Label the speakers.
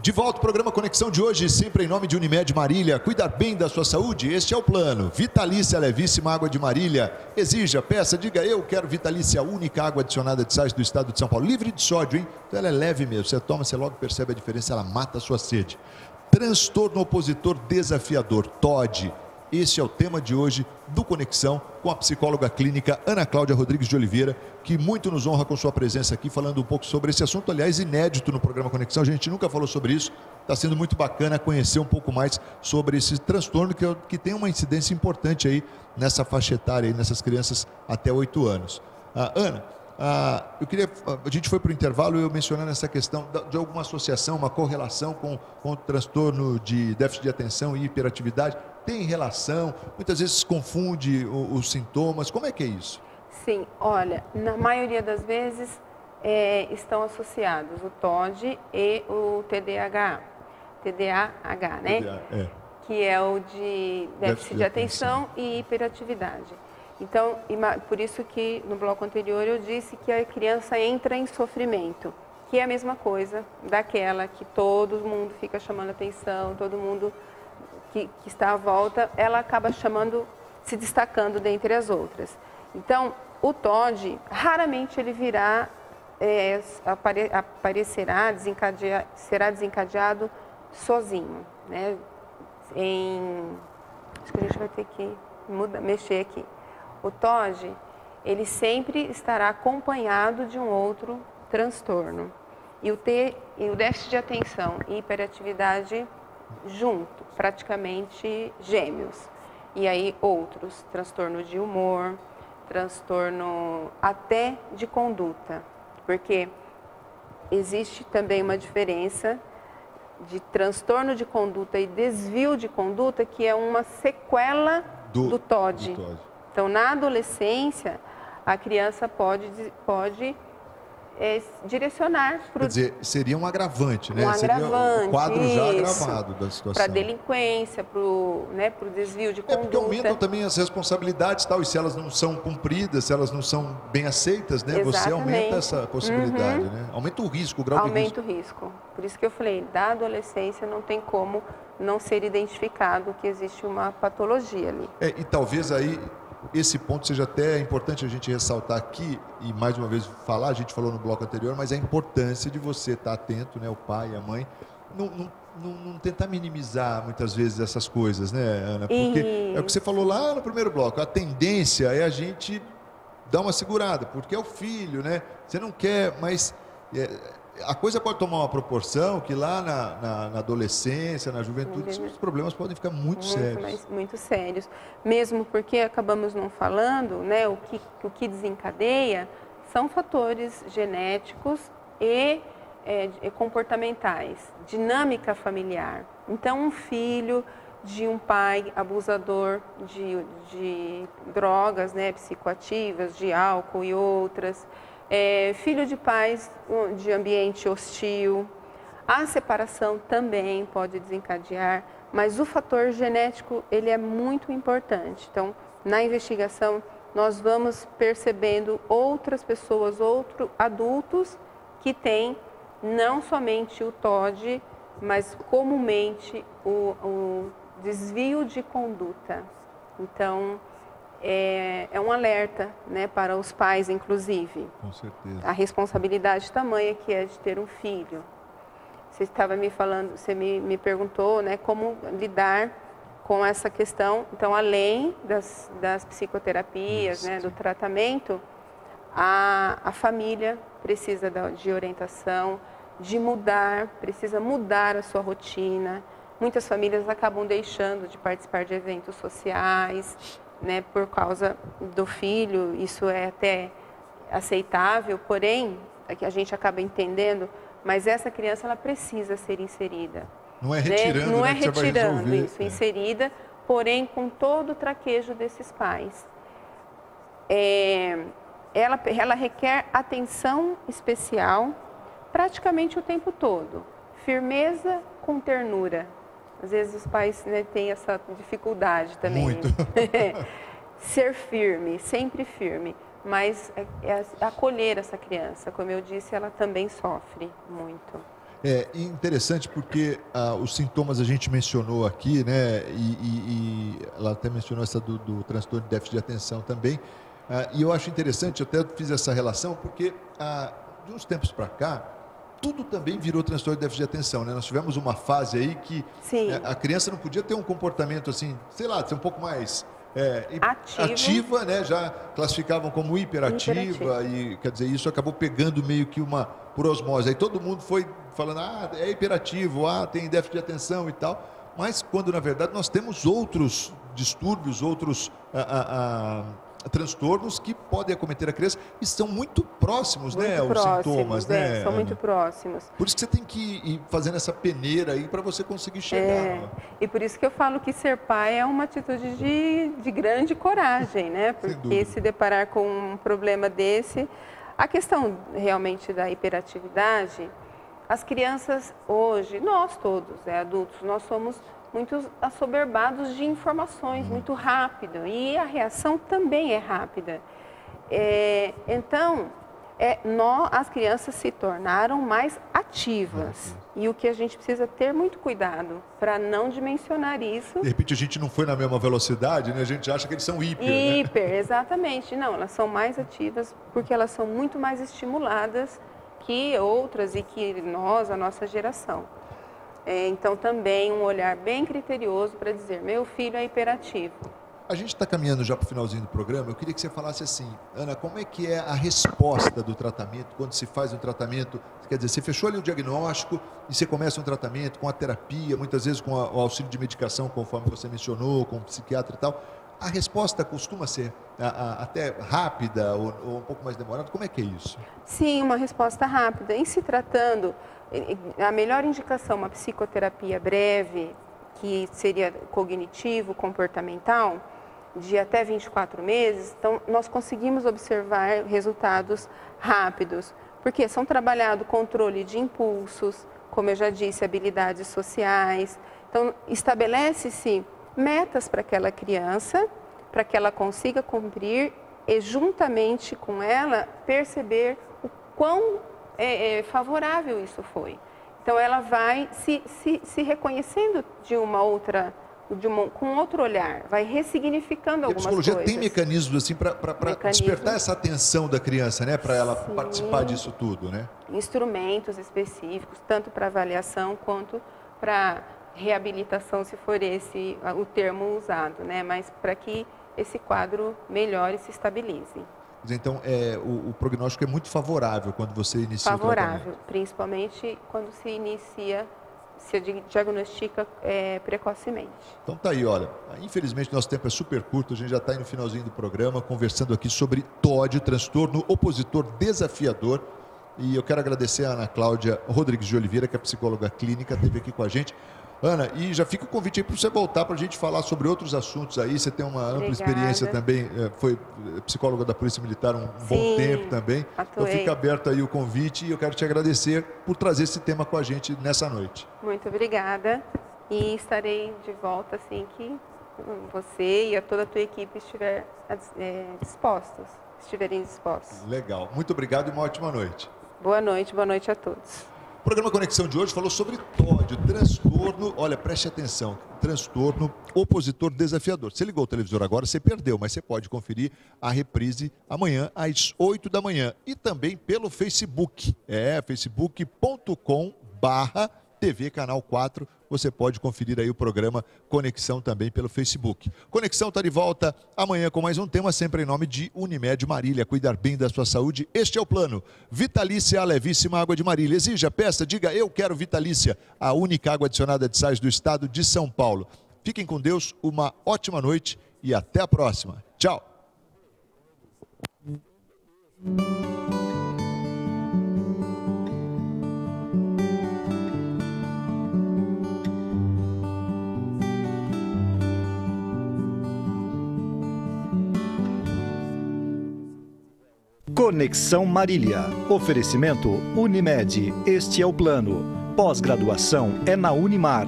Speaker 1: De volta ao programa Conexão de hoje, sempre em nome de Unimed Marília. Cuidar bem da sua saúde, este é o plano. Vitalícia Levíssima Água de Marília. Exija, peça, diga eu quero Vitalícia, a única água adicionada de sais do estado de São Paulo. Livre de sódio, hein? Então ela é leve mesmo. Você toma, você logo percebe a diferença, ela mata a sua sede. Transtorno opositor desafiador, TOD. Esse é o tema de hoje do Conexão com a psicóloga clínica Ana Cláudia Rodrigues de Oliveira, que muito nos honra com sua presença aqui, falando um pouco sobre esse assunto, aliás, inédito no programa Conexão. A gente nunca falou sobre isso. Está sendo muito bacana conhecer um pouco mais sobre esse transtorno que tem uma incidência importante aí nessa faixa etária, aí, nessas crianças até 8 anos. Ana, a gente foi para o intervalo e eu mencionando essa questão de alguma associação, uma correlação com o transtorno de déficit de atenção e hiperatividade. Tem relação? Muitas vezes se confunde os sintomas. Como é que é isso?
Speaker 2: Sim, olha, na maioria das vezes estão associados o TOD e o TDAH, né?
Speaker 1: TDAH,
Speaker 2: que é o de déficit de atenção e hiperatividade. Então, por isso que no bloco anterior eu disse que a criança entra em sofrimento, que é a mesma coisa daquela que todo mundo fica chamando atenção, todo mundo que está à volta, ela acaba se destacando dentre as outras. Então, o TOD, raramente ele virá, será desencadeado sozinho, né? Acho que a gente vai ter que mexer aqui. O TOD, ele sempre estará acompanhado de um outro transtorno. E o déficit de atenção e hiperatividade junto, praticamente gêmeos. E aí outros, transtorno de humor, transtorno até de conduta, porque existe também uma diferença de transtorno de conduta e desvio de conduta, que é uma sequela do TOD. Então, na adolescência, a criança pode direcionar para
Speaker 1: Quer dizer, seria um agravante, né?
Speaker 2: Seria
Speaker 1: o quadro já agravado da situação.
Speaker 2: Para a delinquência, para o desvio de conduta.
Speaker 1: Porque aumentam também as responsabilidades e tal, e se elas não são cumpridas, se elas não são bem aceitas, né?
Speaker 2: Exatamente.
Speaker 1: Você aumenta essa possibilidade, né? Aumenta o risco, o grau de risco.
Speaker 2: Aumenta o risco. Por isso que eu falei, da adolescência não tem como não ser identificado que existe uma patologia ali.
Speaker 1: E talvez aí esse ponto seja até importante a gente ressaltar aqui e mais uma vez falar, a gente falou no bloco anterior, mas a importância de você estar atento, né, o pai e a mãe, não tentar minimizar muitas vezes essas coisas, né, Ana? Porque é o que você falou lá no primeiro bloco, a tendência é a gente dar uma segurada, porque é o filho, né? Você não quer, mas a coisa pode tomar uma proporção que lá na adolescência, na juventude, os problemas podem ficar muito sérios.
Speaker 2: Muito sérios. Mesmo porque acabamos não falando, né, o que desencadeia são fatores genéticos e comportamentais, dinâmica familiar. Então, um filho de um pai abusador de drogas, né, psicoativas, de álcool e outras, filho de pais de ambiente hostil, a separação também pode desencadear, mas o fator genético ele é muito importante. Então, na investigação, nós vamos percebendo outras pessoas, outros adultos que têm não somente o TOD, mas comumente o desvio de conduta. Então, é um alerta, né, para os pais, inclusive.
Speaker 1: Com certeza.
Speaker 2: A responsabilidade tamanha que é de ter um filho. Você estava me falando, você me perguntou, né, como lidar com essa questão. Então, além das psicoterapias, né, do tratamento, a família precisa de orientação, precisa mudar a sua rotina. Muitas famílias acabam deixando de participar de eventos sociais, né, por causa do filho. Isso é até aceitável, porém, é que a gente acaba entendendo, mas essa criança ela precisa ser inserida.
Speaker 1: Não é retirando,
Speaker 2: não
Speaker 1: né,
Speaker 2: é
Speaker 1: que você vai
Speaker 2: retirando
Speaker 1: resolver.
Speaker 2: isso, inserida, porém com todo o traquejo desses pais. Ela requer atenção especial praticamente o tempo todo, firmeza com ternura. Às vezes os pais, né, têm essa dificuldade também.
Speaker 1: Muito.
Speaker 2: Ser firme, sempre firme, mas acolher essa criança, como eu disse, ela também sofre muito.
Speaker 1: É interessante porque os sintomas a gente mencionou aqui, né? E ela até mencionou essa do transtorno de déficit de atenção também. E eu acho interessante, eu até fiz essa relação, porque de uns tempos para cá, tudo também virou transtorno de déficit de atenção, né? Nós tivemos uma fase aí que a criança não podia ter um comportamento assim, sei lá, ser um pouco mais ativa, né? Já classificavam como hiperativa e, quer dizer, isso acabou pegando meio que uma por osmose. Aí todo mundo foi falando, é hiperativo, tem déficit de atenção e tal, mas quando na verdade nós temos outros distúrbios, outros transtornos que podem acometer a criança e são muito próximos, né, os sintomas, né?
Speaker 2: São muito próximos.
Speaker 1: Por isso que você tem que ir fazendo essa peneira aí para você conseguir chegar.
Speaker 2: E por isso que eu falo que ser pai é uma atitude de grande coragem, né? Porque se deparar com um problema desse, a questão realmente da hiperatividade, as crianças hoje, nós todos, adultos, nós somos muito assoberbados de informações, muito rápido, e a reação também é rápida. Então, as crianças se tornaram mais ativas, e o que a gente precisa ter muito cuidado para não dimensionar isso.
Speaker 1: De repente a gente não foi na mesma velocidade, né? A gente acha que eles são hiper,
Speaker 2: né? Exatamente. Não, elas são mais ativas porque elas são muito mais estimuladas que outras e que a nossa geração. Então, também um olhar bem criterioso para dizer, meu filho é hiperativo.
Speaker 1: A gente está caminhando já para o finalzinho do programa. Eu queria que você falasse assim, Ana, como é que é a resposta do tratamento, quando se faz um tratamento? Quer dizer, você fechou ali o diagnóstico e você começa um tratamento com a terapia, muitas vezes com o auxílio de medicação, conforme você mencionou, com o psiquiatra e tal. A resposta costuma ser até rápida ou um pouco mais demorada? Como é que é isso?
Speaker 2: Sim, uma resposta rápida. Em se tratando, a melhor indicação, uma psicoterapia breve, que seria cognitivo-comportamental, de até 24 meses, então nós conseguimos observar resultados rápidos, porque são trabalhados controle de impulsos, como eu já disse, habilidades sociais. Então, estabelece-se metas para aquela criança, para que ela consiga cumprir e, juntamente com ela, perceber o quão favorável isso foi. Então, ela vai se reconhecendo com outro olhar, vai ressignificando algumas coisas.
Speaker 1: A psicologia tem mecanismos assim para despertar essa atenção da criança, né? Para ela participar disso tudo, né?
Speaker 2: Instrumentos específicos, tanto para avaliação quanto para reabilitação, se for esse o termo usado, né? Mas para que esse quadro melhore e se estabilize.
Speaker 1: Então, o prognóstico é muito favorável quando você inicia o tratamento?
Speaker 2: Favorável, principalmente quando se diagnostica precocemente.
Speaker 1: Então tá aí, olha, infelizmente nosso tempo é super curto, a gente já está aí no finalzinho do programa, conversando aqui sobre TOD, transtorno opositor desafiador, e eu quero agradecer a Ana Cláudia Rodrigues de Oliveira, que é psicóloga clínica, esteve aqui com a gente. Ana, e já fica o convite aí para você voltar para a gente falar sobre outros assuntos aí. Você tem uma ampla experiência também, foi psicóloga da Polícia Militar um bom tempo também. Atuei. Então fica aberto aí o convite e eu quero te agradecer por trazer esse tema com a gente nessa noite.
Speaker 2: Muito obrigada e estarei de volta assim que você e toda a tua equipe estiverem dispostos.
Speaker 1: Legal, muito obrigado e uma ótima noite.
Speaker 2: Boa noite a todos.
Speaker 1: O programa Conexão de hoje falou sobre TOD, transtorno, olha, preste atenção, transtorno opositor desafiador. Você ligou o televisor agora, você perdeu, mas você pode conferir a reprise amanhã às 8 da manhã e também pelo Facebook, facebook.com/TV Canal 4, você pode conferir aí o programa Conexão também pelo Facebook. Conexão está de volta amanhã com mais um tema, sempre em nome de Unimed Marília. Cuidar bem da sua saúde, este é o plano. Vitalícia, a levíssima água de Marília. Exija, peça, diga eu quero Vitalícia, a única água adicionada de sais do estado de São Paulo. Fiquem com Deus, uma ótima noite e até a próxima. Tchau.
Speaker 3: Conexão Marília. Oferecimento Unimed. Este é o plano. Pós-graduação é na Unimar.